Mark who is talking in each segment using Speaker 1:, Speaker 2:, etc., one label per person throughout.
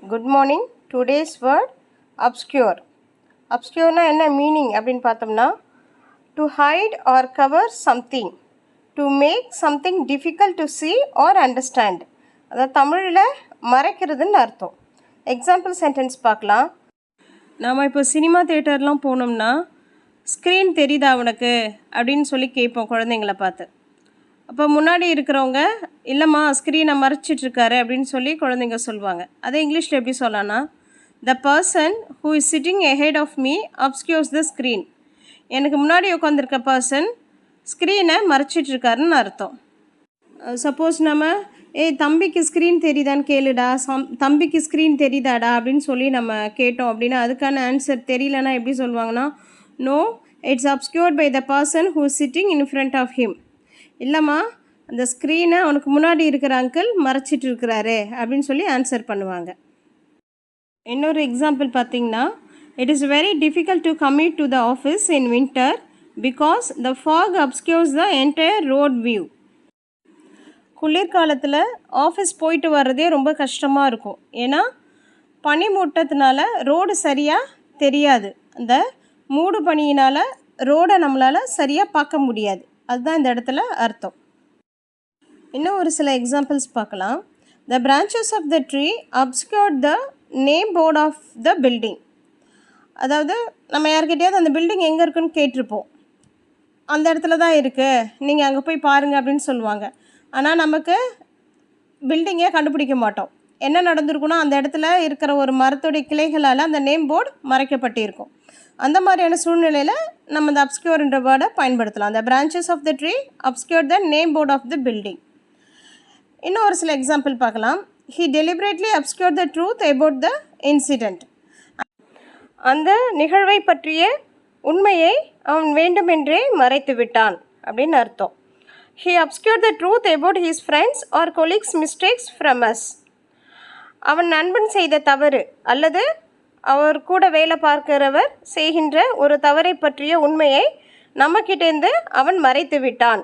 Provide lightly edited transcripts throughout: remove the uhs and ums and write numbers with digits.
Speaker 1: Good morning. Today's word obscure. Obscureனா என்ன meaning அப்படின்னு பார்த்தோம்னா to hide or cover something, to make something difficult to see or understand. அதாவது தமிழில் மறைக்கிறதுன்னு அர்த்தம். Example sentence பார்க்கலாம். நாம் இப்போ சினிமா தேட்டர்லாம் போனோம்னா ஸ்க்ரீன் தெரியுதா உனக்கு அப்படின்னு சொல்லி கேட்போம் குழந்தைங்கள பார்த்து. அப்போ முன்னாடி இருக்கிறவங்க இல்லைம்மா ஸ்க்ரீனை மறைச்சிட்ருக்காரு அப்படின்னு சொல்லி குழந்தைங்க சொல்லுவாங்க. அதே இங்கிலீஷில் எப்படி சொல்லலாம்னா the person who is sitting ahead of me obscures the screen. எனக்கு முன்னாடி உட்காந்துருக்க பர்சன் ஸ்க்ரீனை மறைச்சிட்ருக்காருன்னு அர்த்தம். சப்போஸ் நம்ம தம்பிக்கு ஸ்க்ரீன் தெரியுதான்னு கேளுடா, தம்பிக்கு ஸ்க்ரீன் தெரியுதாடா அப்படின்னு சொல்லி நம்ம கேட்டோம் அப்படின்னா அதுக்கான ஆன்சர் தெரியலன்னா எப்படி சொல்லுவாங்கன்னா no it's obscured by the person who is sitting in front of him. இல்லைம்மா அந்த ஸ்க்ரீனை அவனுக்கு முன்னாடி இருக்கிற அங்கிள் மறைச்சிட்டு இருக்கிறாரு அப்படின்னு சொல்லி ஆன்சர் பண்ணுவாங்க. இன்னொரு எக்ஸாம்பிள் பார்த்திங்கன்னா it is very difficult to commute to the office in winter because the fog obscures the entire road view. குளிர்காலத்தில் ஆஃபீஸ் போயிட்டு வர்றதே ரொம்ப கஷ்டமாக இருக்கும். ஏன்னா பனி மூட்டத்தினால ரோடு சரியாக தெரியாது. அந்த மூடு பனியினால் ரோடை நம்மளால் சரியாக பார்க்க முடியாது. அதுதான் இந்த இடத்துல அர்த்தம். இன்னும் ஒரு சில எக்ஸாம்பிள்ஸ் பார்க்கலாம். The branches of the tree obscured the name board of the building. அதாவது நம்ம யார்கிட்டையாவது அந்த பில்டிங் எங்கே இருக்குன்னு கேட்டிருப்போம். அந்த இடத்துல தான் இருக்குது, நீங்கள் அங்கே போய் பாருங்கள் அப்படின்னு சொல்லுவாங்க. ஆனால் நமக்கு பில்டிங்கே கண்டுபிடிக்க மாட்டோம். என்ன நடந்திருக்குன்னா அந்த இடத்துல இருக்கிற ஒரு மரத்துடைய கிளைகளால் அந்த நேம் போர்டு மறைக்கப்பட்டிருக்கும். அந்த மாதிரியான சூழ்நிலையில் நம்ம இந்த அப்ஸ்கியூர்ன்ற வேர்டை பயன்படுத்தலாம். The branches of the tree obscured the name board of the building. இன்னும் ஒரு சில எக்ஸாம்பிள் பார்க்கலாம். He deliberately obscured the truth about the incident. அந்த நிகழ்வை பற்றிய உண்மையை அவன் வேண்டுமென்றே மறைத்து விட்டான் அப்படின்னு அர்த்தம். He obscured the truth about his friends or colleagues mistakes from us. அவன் நண்பன் செய்த தவறு அல்லது அவர் கூட வேலை பார்க்கிறவர் செய்கின்ற ஒரு தவறை பற்றிய உண்மையை நம்மக்கிட்டேருந்து அவன் மறைத்து விட்டான்.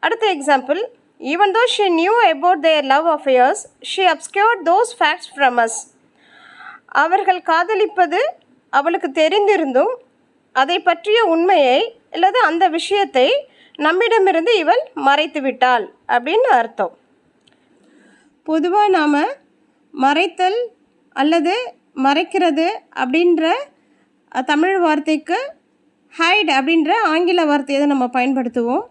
Speaker 1: அடுத்த example, even though she knew about their love affairs she obscured those facts from us. அவர்கள் காதலிப்பது அவளுக்கு தெரிந்திருந்தும் அதை பற்றிய உண்மையை அல்லது அந்த விஷயத்தை நம்மிடமிருந்து இவள் மறைத்து விட்டாள் அப்படின்னு அர்த்தம். பொதுவாக நாம் மறைத்தல் அல்லது மறைக்கிறது அப்படின்ற தமிழ் வார்த்தைக்கு ஹைட் அப்படின்ற ஆங்கில வார்த்தையை தான் நம்ம பயன்படுத்துவோம்.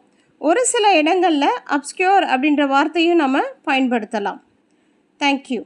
Speaker 1: ஒரு சில இடங்களில் அப்ஸ்கியூர் அப்படின்ற வார்த்தையும் நம்ம பயன்படுத்தலாம். தேங்க்யூ.